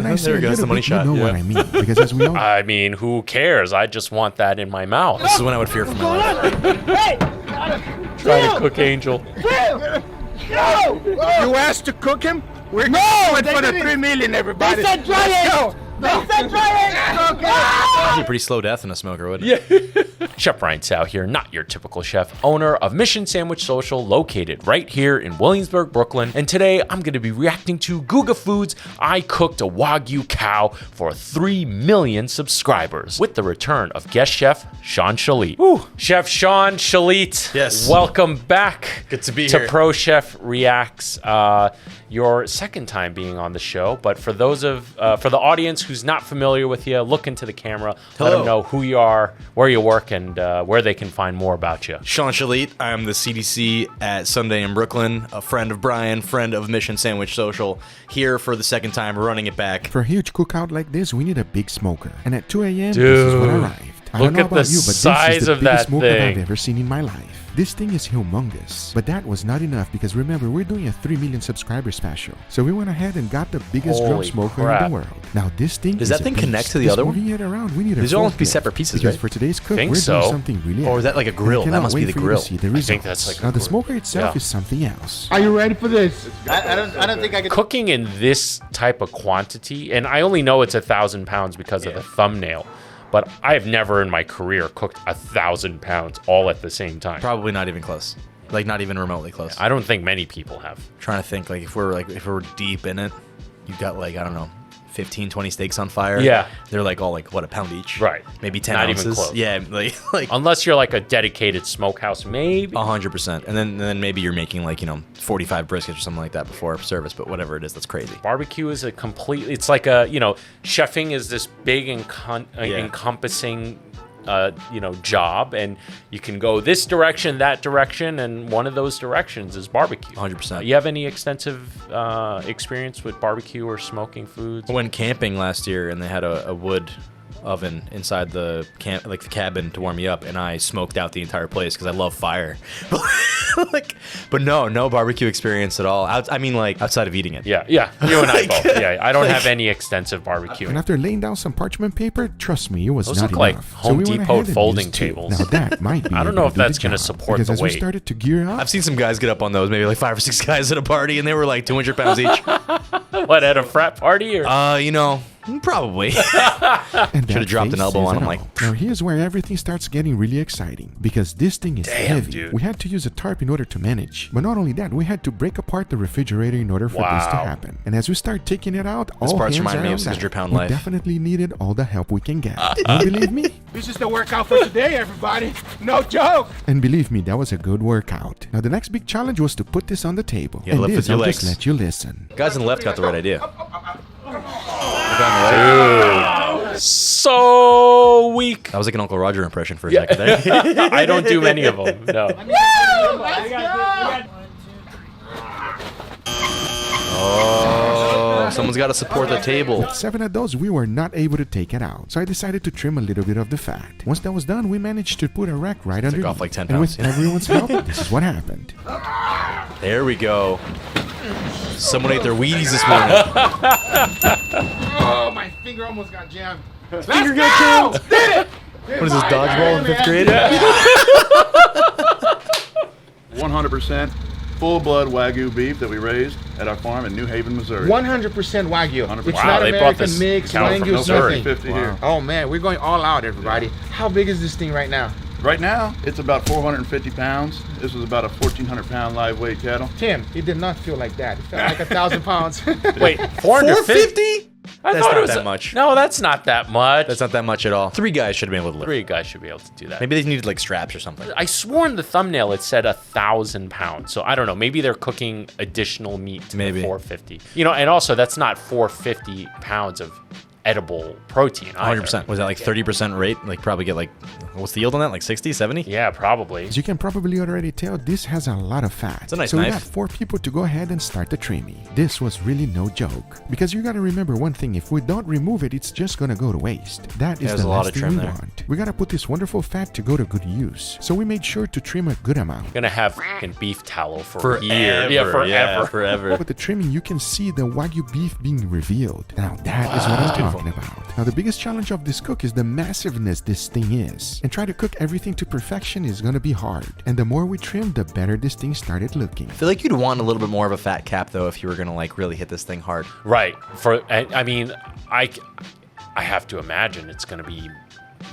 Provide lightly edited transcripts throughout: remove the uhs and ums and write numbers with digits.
when I say There a goes the little money bit, shot. you know what I mean. Because as we all I mean, who cares? I just want that in my mouth. This is when I would fear for my life. Try to cook Angel. You asked to cook him? We're going for the 3 million, everybody. They said try it. They said try it. That'd be a pretty slow death in a smoker, wouldn't it? Chef Brian Tsao here, not your typical chef, owner of Mission Sandwich Social, located right here in Williamsburg, Brooklyn. And today I'm going to be reacting to Guga Foods. I cooked a Wagyu cow for 3 million subscribers with the return of guest chef Sean Shalit. Woo. Chef Sean Shalit, Yes. welcome back. Good to be to here. Pro Chef Reacts. Your second time being on the show, but for those of for the audience who's not familiar with you, look into the camera. Hello. Let them know who you are, where you work, and where they can find more about you. Sean Shalit. I am the CDC at Sunday in Brooklyn, a friend of Brian, friend of Mission Sandwich Social, here for the second time, running it back. for a huge cookout like this, we need a big smoker. And at 2 a.m., this is what arrived. I don't look know at about the you, but size this is the of biggest that smoker thing. I've ever seen in my life. This thing is humongous. But that was not enough because remember, we're doing a 3 million subscriber special. So we went ahead and got the biggest drum Holy smoker crap. in the world. Now this thing Does is that a thing beast. connect to the Just other one? moving it around, we need a These all full must be clip. separate pieces, Because right? for today's cook, Think we're so. doing something really Or is that like a epic. grill? I That cannot must be wait the for you to grill. see the I think results. that's like a now the grill. smoker itself Yeah. is something else. Are you ready for this? I don't think I could. Cooking in this type of quantity, and I only know it's 1,000 pounds because of the thumbnail, but I have never in my career cooked 1,000 pounds all at the same time. Probably not even close. Like, not even remotely close. I don't think many people have. Trying to think, like, if we're deep in it, you got, like, I don't know, 15, 20 steaks on fire. Yeah. They're like all like, what, a pound each? Right. Maybe 10 Not ounces. even close. Yeah, like Unless you're like a dedicated smokehouse, maybe. 100%. And then maybe you're making like, 45 briskets or something like that before service, but whatever it is, that's crazy. Barbecue is a complete, it's like a, chefing is this big encompassing job, and you can go this direction, that direction, and one of those directions is barbecue. 100%. You have any extensive experience with barbecue or smoking foods? I went camping last year and they had a wood oven inside the camp, like the cabin, to warm me up, and I smoked out the entire place because I love fire. But no barbecue experience at all. I mean, like, outside of eating it. Yeah, you and I both. Yeah, I don't have any extensive barbecue. And after laying down some parchment paper, trust me, it was Those not look like enough. Home we went Depot ahead and folding used two. tables. Now that might be I don't able know to if do the that's gonna job, support because the as weight. we started to gear up, I've seen some guys get up on those, maybe like 5 or 6 guys at a party, and they were like 200 pounds each. What, at a frat party or? Probably. and that Should've dropped an face elbow says on it him, all. like- Now here's where everything starts getting really exciting, because this thing is heavy. dude. We had to use a tarp in order to manage, but not only that, we had to break apart the refrigerator in order for this to Wow. happen. And as we start taking it out, This all part's hands reminding me are of on deck. 600 Pound We Life. definitely needed all the help we can get. You believe me? This is the workout for today, everybody. No joke. And believe me, that was a good workout. Now the next big challenge was to put this on the table. Yeah, and lift this, with your I'll just legs. let you listen. Guys on the left got the right idea. So weak. That was like an Uncle Roger impression for a second there. I don't do many of them. No. Oh, someone's got to support the table. 7 of those, we were not able to take it out, so I decided to trim a little bit of the fat. Once that was done, we managed to put a rack right underneath. off like 10 and with pounds, yeah. everyone's help, this is what happened. There we go. Someone ate their Wheaties this morning. Oh, my finger almost got jammed. Finger got jammed. Did it. What is this, dodgeball in 5th grade? 100% full-blood Wagyu beef that we raised at our farm in New Haven, Missouri. 100% Wagyu. 100%. It's Wow, not they brought American this mix, cow from Wagyu, Missouri. nothing. 50 here. Oh man, we're going all out, everybody. How big is this thing right now? Right now, it's about 450 pounds. This was about a 1,400-pound live weight cattle. Tim, it did not feel like that. It felt like 1,000 pounds. Wait, 450? I That's thought not it was that much. No, that's not that much. That's not that much at all. 3 guys should have been able to lift. 3 guys should be able to do that. Maybe they needed like straps or something. I swore in the thumbnail it said 1,000 pounds. So I don't know. Maybe they're cooking additional meat to Maybe. the 450. And also that's not 450 pounds of edible protein. either. 100%. Was that like 30% rate? Like probably get like, what's the yield on that? Like 60, 70? Yeah, probably. As you can probably already tell, this has a lot of fat. It's a nice so we knife. got 4 people to go ahead and start the trimming. This was really no joke. Because you gotta remember one thing, if we don't remove it, it's just gonna go to waste. That is There's the a lot last of thing trim we there. want. We gotta put this wonderful fat to go to good use. So we made sure to trim a good amount. Gonna have fucking beef tallow for Forever. years. Yeah, forever. Yeah, forever. With the trimming, you can see the Wagyu beef being revealed. Now that is what I'm talking about. Now the biggest challenge of this cook is the massiveness this thing is. And try to cook everything to perfection is gonna be hard. And the more we trim, the better this thing started looking. I feel like you'd want a little bit more of a fat cap though if you were gonna like really hit this thing hard. Right. I mean, I have to imagine it's gonna be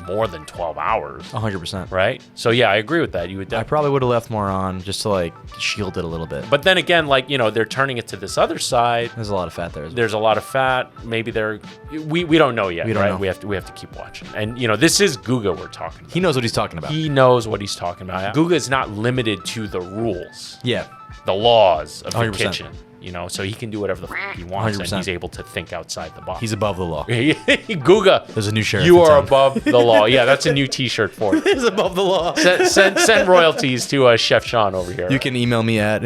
more than 12 hours. 100%. Right? So yeah, I agree with that. You would I definitely. probably would have left more on just to like shield it a little bit. But then again, like, you know, they're turning it to this other side. There's a lot of fat there. There's a lot of fat. Maybe we don't know yet. We don't right? know. We have to keep watching. And you know, this is Guga we're talking about. He knows what he's talking about. He knows what he's talking about. Guga is not limited to the rules, Yeah. the laws of the 100%. kitchen. You know, so he can do whatever the he wants, 100%. and he's able to think outside the box. He's above the law. Guga. There's a new sheriff You in are town. above the law. Yeah, that's a new T-shirt for it. He's above the law. Send royalties to Chef Sean over here. You can email me at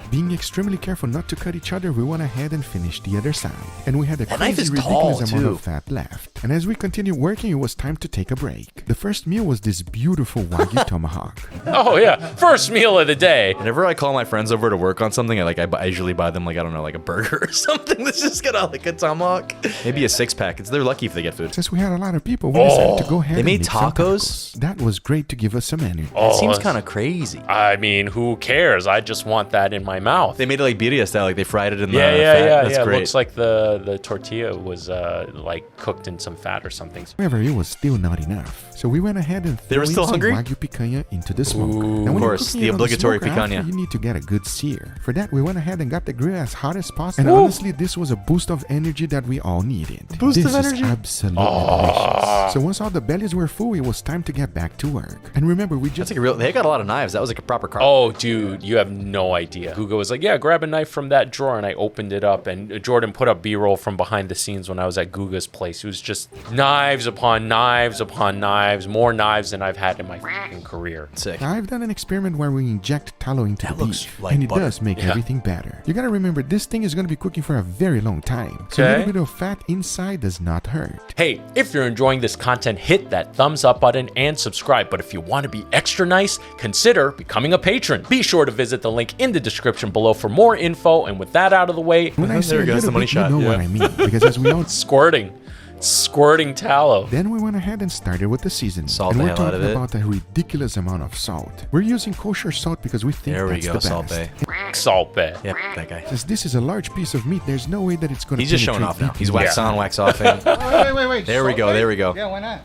Being extremely careful not to cut each other, we went ahead and finished the other side. And we had a That knife crazy is tall, ridiculous amount too. of fat left. And as we continued working, it was time to take a break. The first meal was this beautiful Wagyu tomahawk. Oh yeah, first meal of the day. Whenever I call my friends over to work on something, I usually buy them like, I don't know, like a burger or something that's just got like a tomahawk. Maybe a 6-pack. They're lucky if they get food. Since we had a lot of people, we decided to go ahead They and made make some tacos? That was great to give us some energy. It seems it's- kind of crazy. I mean, who cares? I just want that in my mouth. They made it like birria style, like they fried it in the Yeah. fat. That's It great. looks like the tortilla was like cooked in some fat or something. However, it was still not enough. So we went ahead and They were threw still in some hungry? Wagyu picanha into the smoker. Ooh. Now, when Of you're course, cooking the it on obligatory smoker, after, picanha. you need to get a good sear. For that, we went ahead and got the grill as hot as possible. And honestly, this was a boost of energy that we all needed. Boost this of energy? is absolutely delicious. So once all the bellies were full, it was time to get back to work. And remember, we That's just like a real. They got a lot of knives. That was like a proper car. Oh, dude, you have no idea. Guga was like, yeah, grab a knife from that drawer. And I opened it up. And Jordan put up B-roll from behind the scenes when I was at Guga's place. It was just knives upon knives upon knives, more knives than I've had in my fucking career. Sick. I've done an experiment where we inject tallow into That the looks beef, like and it butter. does make Yeah. everything better. You gotta remember, this thing is gonna be cooking for a very long time, so a Okay. little bit of fat inside does not hurt. Hey, if you're enjoying this content, hit that thumbs up button and subscribe. But if you want to be extra nice, consider becoming a patron. Be sure to visit the link in the description below for more info. And with that out of the way, When I say There a it goes, little the money bit, shot. you know what Yeah. I mean, because as we all squirting tallow. Then we went ahead and started with the seasoning. Salt and the we're hell out talking of it. about a ridiculous amount of salt. We're using kosher salt because we think There we that's go, the Salt best. Bay. Salt Bay. Yep, that guy. Since this is a large piece of meat, there's no way that it's going to He's just showing off now. He's wax on, wax off. Wait. There we go. There we go. Yeah, why not?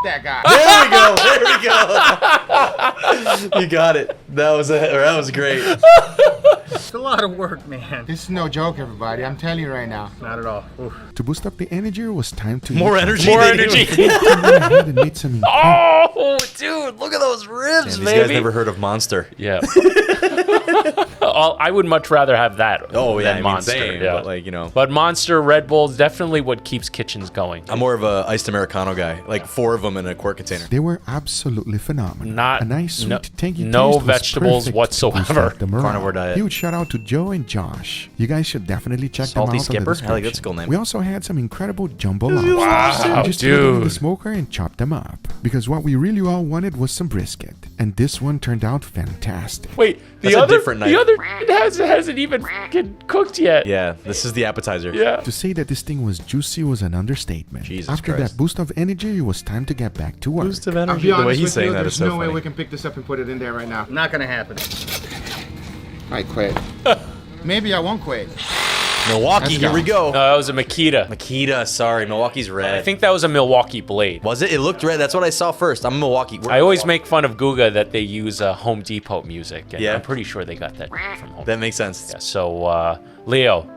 That guy. There we go. You got it. That was great. It's a lot of work, man. This is no joke, everybody. I'm telling you right now. Not at all. Oof. To boost up the energy, it was time to More eat. energy. More than energy. you- We went ahead and made some Oh, dude, look at those ribs, These baby. guys never heard of Monster. Yeah. I would much rather have that Oh yeah, than I mean, Monster. same, yeah. but like you know. But Monster, Red Bull is definitely what keeps kitchens going. I'm more of a iced Americano guy. Like 4 of them in a quart container. They were absolutely phenomenal. Not- a nice, sweet, no- tangy no taste was vegetables perfect whatsoever. to boost up the morale. Carnivore diet. Huge shout out to Joe and Josh. You guys should definitely check Salty them out. Skipper? On the I like that's a description. cool name. We also had some incredible jumbo lobsters. Wow, We just threw them in the dude. smoker and chopped them up because what we really all wanted was some brisket, and this one turned out fantastic. Wait, That's a different the knife. other hasn't even fucking cooked yet. Yeah, this is the appetizer. Yeah. To say that this thing was juicy was an understatement. Jesus After Christ. that boost of energy, it was time to get back to work. Boost of I'll energy. be The honest way he's with saying you, that there's is so no way funny. we can pick this up and put it in there right now. Not gonna happen. I quit. Maybe I won't quit. Milwaukee, Let's here go. we go. That was a Makita. Makita, sorry, Milwaukee's red. I think that was a Milwaukee blade. Was it? It looked red. That's what I saw first. I'm Milwaukee. I always make fun of Guga that they use Home Depot music, and Yeah. I'm pretty sure they got that from Home That makes sense. Depot. So, Leo,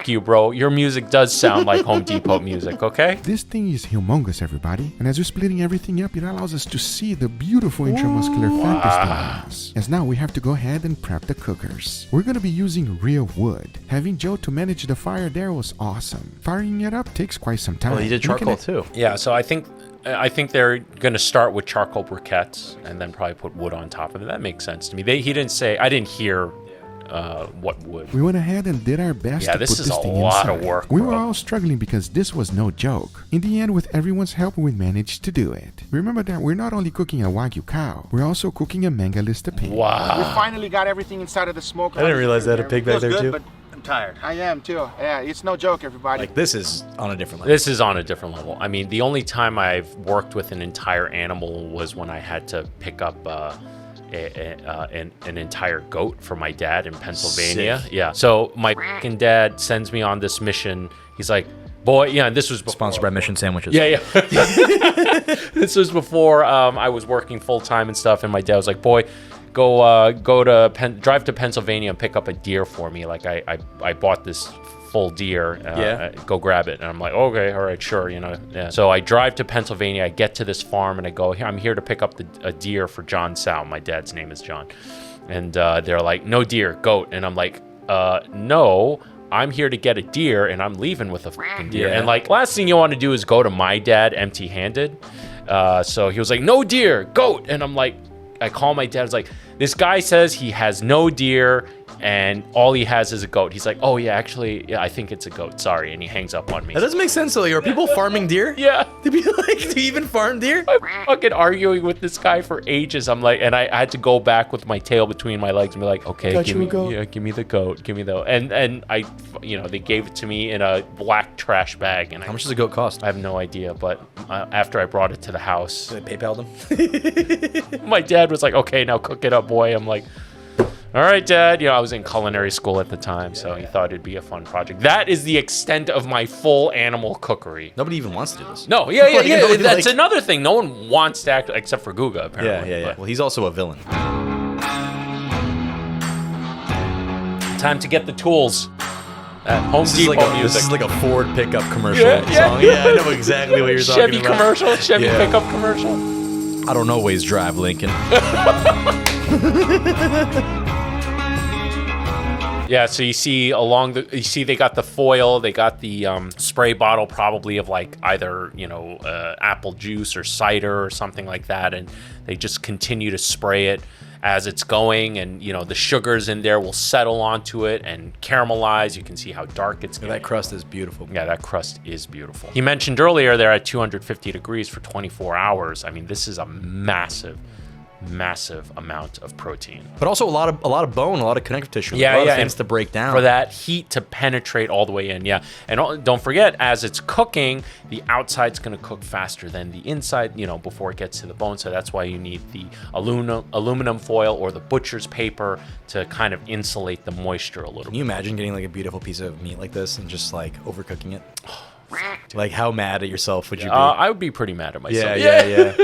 you, bro. Your music does sound like Home Depot music, okay? This thing is humongous, everybody. And as we're splitting everything up, it allows us to see the beautiful intramuscular fat this thing has. As now we have to go ahead and prep the cookers. We're going to be using real wood. Having Joe to manage the fire there was awesome. Firing it up takes quite some time. Well, he did charcoal too. Yeah, so I think they're going to start with charcoal briquettes and then probably put wood on top of it. That makes sense to me. He didn't say, I didn't hear what wood. We went ahead and did our best to put this thing lot inside. of work, We bro. were all struggling because this was no joke. In the end, with everyone's help, we managed to do it. Remember that we're not only cooking a Wagyu cow, we're also cooking a Mangalista pig. Wow. We finally got everything inside of the smoker. I didn't realize they had a pig back Feels there good, too. but I'm tired. I am too. Yeah, it's no joke, everybody. Like this is on a different level. This is on a different level. I mean, the only time I've worked with an entire animal was when I had to pick up an entire goat for my dad in Pennsylvania. Sick. Yeah. So my fucking dad sends me on this mission. He's like, boy, yeah, and this was before, Sponsored by Mission Sandwiches. Yeah. This was before I was working full time and stuff. And my dad was like, boy, drive to Pennsylvania and pick up a deer for me. Like I bought this full deer. Go grab it. And I'm like, okay, all right, sure, Yeah. So I drive to Pennsylvania. I get to this farm and I go, I'm here to pick up a deer for John Tsao. My dad's name is John. And they're like, no deer, goat. And I'm like, no, I'm here to get a deer and I'm leaving with a fucking deer. Yeah. And like, last thing you want to do is go to my dad empty-handed. So he was like, no deer, goat. And I'm like, I call my dad. I was like, this guy says he has no deer and all he has is a goat. He's like, oh yeah, actually, yeah, I think it's a goat. Sorry. And he hangs up on me. That doesn't make sense though. Are people farming deer? Yeah. To be like, do you even farm deer? I'm fucking arguing with this guy for ages. I'm like, and I had to go back with my tail between my legs and be like, okay, give me the goat, give me the, and I, they gave it to me in a black trash bag. And How much does a goat cost? I have no idea, but after I brought it to the house, They PayPal'd him. my dad was like, okay, now cook it up, boy. I'm like, all right, Dad. I was in culinary school at the time, so he thought it'd be a fun project. That is the extent of my full animal cookery. Nobody even wants to do this. No, yeah. Nobody, That's like- another thing. No one wants to act except for Guga, apparently. Yeah. But Well, he's also a villain. time to get the tools. Home Depot music. This is like a Ford pickup commercial Yeah. song. Yeah, I know exactly what you're Chevy talking about. commercial, Chevy Yeah. pickup commercial. I don't always drive Lincoln. Yeah, so you see they got the foil, they got the spray bottle probably of like either, apple juice or cider or something like that. And they just continue to spray it as it's going. And, the sugars in there will settle onto it and caramelize. You can see how dark it's getting. That crust is beautiful. Yeah, that crust is beautiful. He mentioned earlier they're at 250 degrees for 24 hours. I mean, this is a massive amount of protein. But also a lot of bone, a lot of connective tissue. A lot of things to break down. For that heat to penetrate all the way in, yeah. And don't forget, as it's cooking, the outside's going to cook faster than the inside, before it gets to the bone. So that's why you need the aluminum foil or the butcher's paper to kind of insulate the moisture a little Can bit. you imagine getting like a beautiful piece of meat like this and just like overcooking it? Like how mad at yourself would you be? I would be pretty mad at myself. Yeah.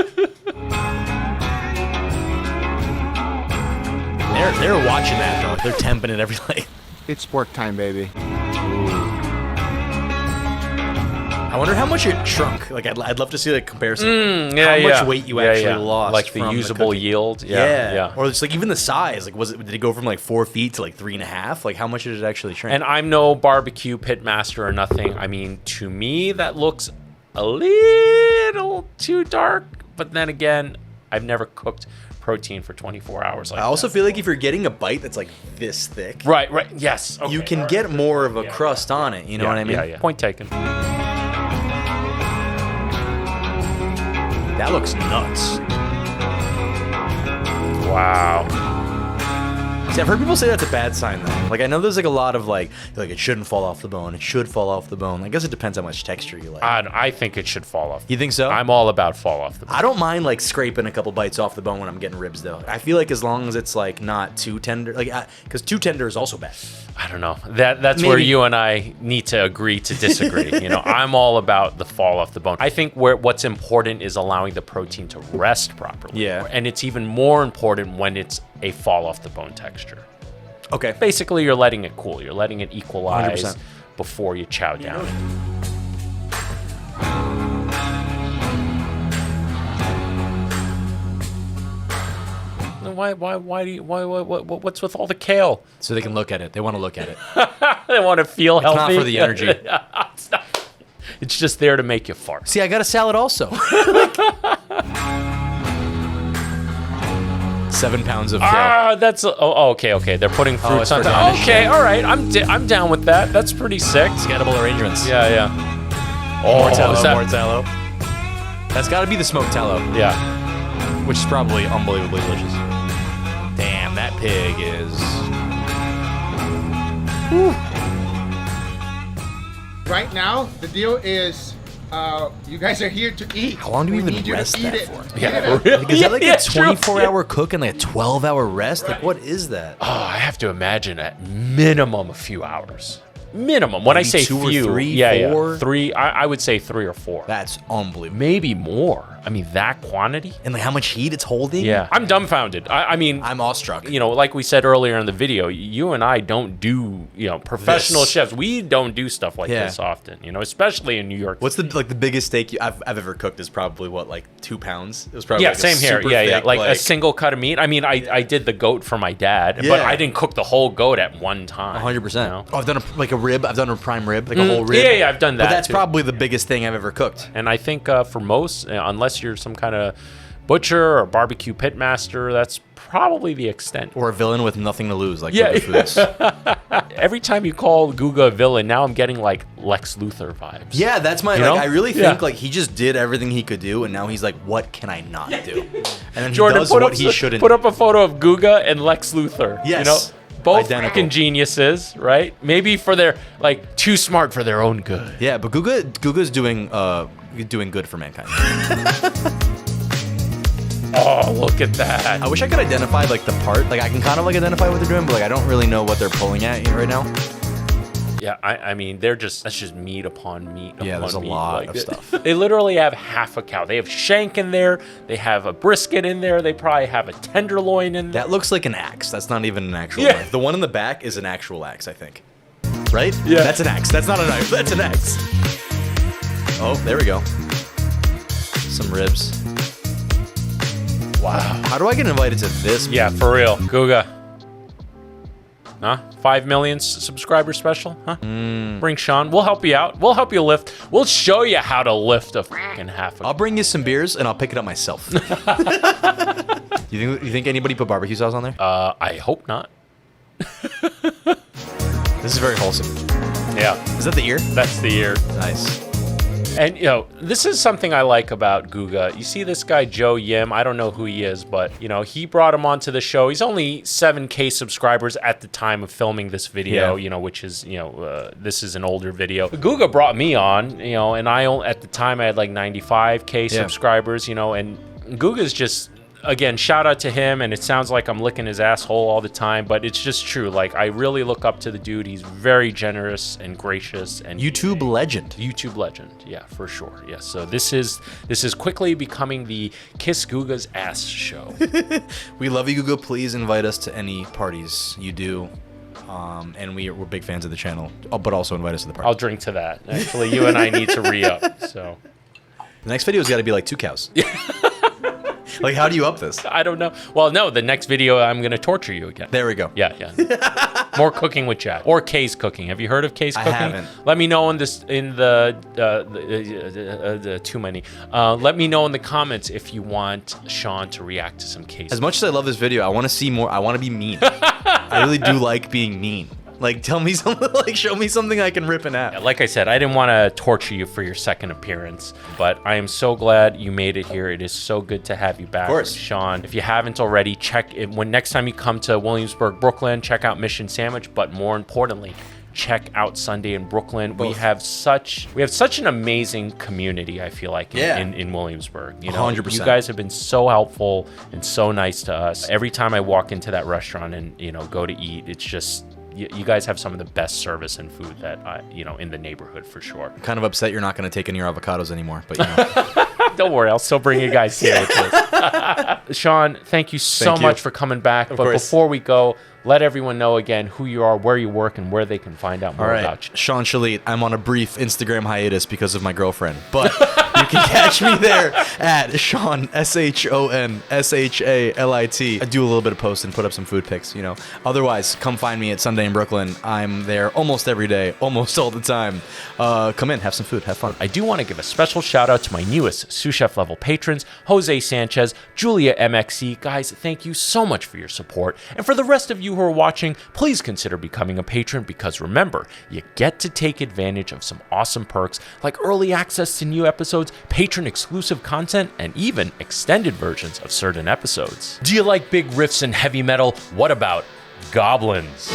They're watching that though. They're temping it every like. It's sport time, baby. I wonder how much it shrunk. Like I'd love to see the comparison. Yeah, how much weight you actually lost, like the from usable cooking. yield. Yeah. Or it's like even the size. Like did it go from like 4 feet to like 3.5? Like how much did it actually shrink? And I'm no barbecue pit master or nothing. I mean, to me, that looks a little too dark. But then again, I've never cooked protein for 24 hours. Like I also that. feel like if you're getting a bite that's like this thick, Right. Yes. Okay. you can get more of a crust on it. You know what I mean? Yeah. Point taken. That looks nuts. Wow. See, I've heard people say that's a bad sign though. Like I know there's like a lot of like it shouldn't fall off the bone. It should fall off the bone. I guess it depends how much texture you like. I think it should fall off. You think so? I'm all about fall off the bone. I don't mind like scraping a couple bites off the bone when I'm getting ribs though. I feel like as long as it's like not too tender, like because too tender is also bad. I don't know. That's where Maybe. you and I need to agree to disagree. I'm all about the fall off the bone. I think what's important is allowing the protein to rest properly. Yeah. And it's even more important when it's a fall off the bone texture. Okay. Basically, you're letting it cool. You're letting it equalize 100%. before you chow down. What's with all the kale? So they can look at it. They want to look at it. They want to feel healthy. Not for the energy. It's just there to make you fart. See, I got a salad also. 7 pounds of kale. That's okay. They're putting fruits it's on for top. garnish. Okay, all right. I'm down with that. That's pretty sick. It's edible arrangements. Yeah. More tallow, is that- more tallow. That's got to be the smoked tallow, Yeah. which is probably unbelievably delicious. Damn, that pig is... Right now, the deal is you guys are here to eat. How long do we even need you to rest eat that it. for? Yeah, really? Like, is that like Yeah, a true. 24-hour cook and like a 12-hour rest? Like, what is that? Oh, I have to imagine at minimum a few hours. Minimum. When I Maybe say 2 or few, 3, 4? 3. I would say 3 or 4. That's unbelievable. Maybe more. I mean, that quantity. And like how much heat it's holding? Yeah, I'm dumbfounded. I mean, I'm awestruck. you know, like we said earlier in the video, you and I don't do, professional This. chefs. We don't do stuff like Yeah. this often, especially in New York. What's the biggest steak I've ever cooked is probably what, like 2 pounds? It was probably Yeah, like a same here. super Yeah. thick, Like a single cut of meat. I mean, I did the goat for my dad, but Yeah. I didn't cook the whole goat at one time. 100%. you know? Oh, I've done a rib. I've done a prime rib, like a whole rib. Yeah, I've done that. But that's too. probably the biggest thing I've ever cooked. And I think for most, unless you're some kind of butcher or barbecue pit master, that's probably the extent. Or a villain with nothing to lose, like Yeah. Guga Foods. Every time you call Guga a villain, now I'm getting like Lex Luthor vibes. Yeah, that's my. You Like, know? I really Yeah. think like he just did everything he could do, and now he's like, what can I not do? And then Jordan, he does put what up, he shouldn't. put up a photo of Guga and Lex Luthor. Yes. Both Identical. freaking geniuses, right? Maybe for their too smart for their own good. Yeah, but Guga's doing good for mankind. Oh, look at that. I wish I could identify like the part. Like I can kind of like identify what they're doing, but like I don't really know what they're pulling at right now. Yeah, I mean, that's just meat upon meat. Yeah, upon there's a meat. lot of stuff. They literally have half a cow. They have shank in there. They have a brisket in there. They probably have a tenderloin in there. That looks like an axe. That's not even an actual Yeah. knife. The one in the back is an actual axe, I think. Right? Yeah. That's an axe. That's not a knife. That's an axe. Oh, there we go. Some ribs. Wow. How do I get invited to this? Yeah, for real. Guga. Huh? 5 million subscriber special? Huh? Bring Sean. We'll help you out. We'll help you lift. We'll show you how to lift a fucking half. I'll bring you some beers and I'll pick it up myself. You think anybody put barbecue sauce on there? I hope not. This is very wholesome. Yeah, Is that the ear? that's the ear. Nice. And, this is something I like about Guga. You see this guy, Joe Yim. I don't know who he is, but, he brought him onto the show. He's only 7K subscribers at the time of filming this video, Yeah. which is, this is an older video. Guga brought me on, and at the time I had like 95K Yeah. subscribers, and Guga's just... Again, shout out to him, and it sounds like I'm licking his asshole all the time, but it's just true. Like, I really look up to the dude. He's very generous and gracious and YouTube legend. YouTube legend, yeah, for sure. Yes. So this is quickly becoming the Kiss Guga's Ass show. We love you, Guga. Please invite us to any parties you do. And we're big fans of the channel, but also invite us to the party. I'll drink to that. Actually, you and I need to re-up. So The next video's got to be like 2 cows. Like, how do you up this? I don't know. Well, no, the next video I'm gonna torture you again. There we go. Yeah. More cooking with Chad or Kay's cooking. Have you heard of Kay's cooking? haven't. Let me know too many. Let me know in the comments if you want Sean to react to some Kay's. As much as I love this video, I want to see more. I want to be mean. I really do like being mean. Like, tell me something, like, show me something I can rip in half. Like I said, I didn't want to torture you for your second appearance, but I am so glad you made it here. It is so good to have you back, Of course. Sean. If you haven't already, check it. When next time you come to Williamsburg, Brooklyn, check out Mission Sandwich, but more importantly, check out Sunday in Brooklyn. We have such an amazing community, I feel like, in Williamsburg. 100%. You guys have been so helpful and so nice to us. Every time I walk into that restaurant and, go to eat, it's just... You guys have some of the best service and food that in the neighborhood for sure. I'm kind of upset you're not going to take in your avocados anymore, but Don't worry, I'll still bring you guys sandwiches. Sean, thank you so Thank you. much for coming back. But course. before we go, let everyone know again who you are, where you work, and where they can find out more All right, about you. Sean Shalit. I'm on a brief Instagram hiatus because of my girlfriend, but you can catch me there at Sean SHON SHALIT. I do a little bit of post and put up some food pics, you know. Otherwise, come find me at Sunday in Brooklyn. I'm there almost every day, almost all the time. Come in, have some food, have fun. I do want to give a special shout out to my newest sous chef level patrons, Jose Sanchez, Julia MXC. Guys, thank you so much for your support. And for the rest of you who are watching, please consider becoming a patron, because remember, you get to take advantage of some awesome perks like early access to new episodes, patron exclusive content, and even extended versions of certain episodes. Do you like big riffs and heavy metal? What about goblins?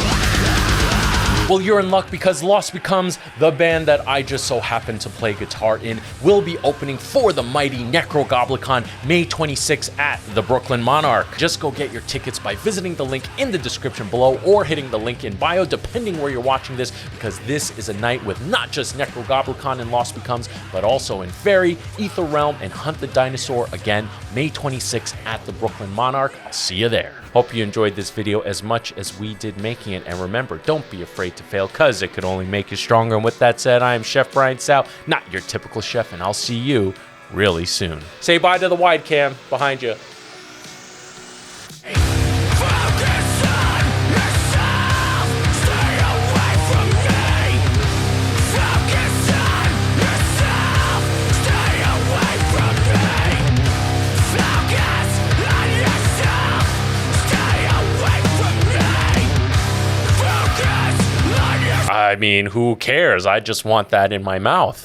Well, you're in luck, because Lost Becomes, the band that I just so happen to play guitar in, will be opening for the mighty Necrogoblicon May 26 at the Brooklyn Monarch. Just go get your tickets by visiting the link in the description below or hitting the link in bio, depending where you're watching this, because this is a night with not just Necrogoblicon and Lost Becomes, but also in Fairy, Ether Realm, and Hunt the Dinosaur again, May 26 at the Brooklyn Monarch. I'll see you there. Hope you enjoyed this video as much as we did making it, and remember, don't be afraid to fail, cause it could only make you stronger. And with that said, I am Chef Brian Tsao, not your typical chef, and I'll see you really soon. Say bye to the wide cam behind you. I mean, who cares? I just want that in my mouth.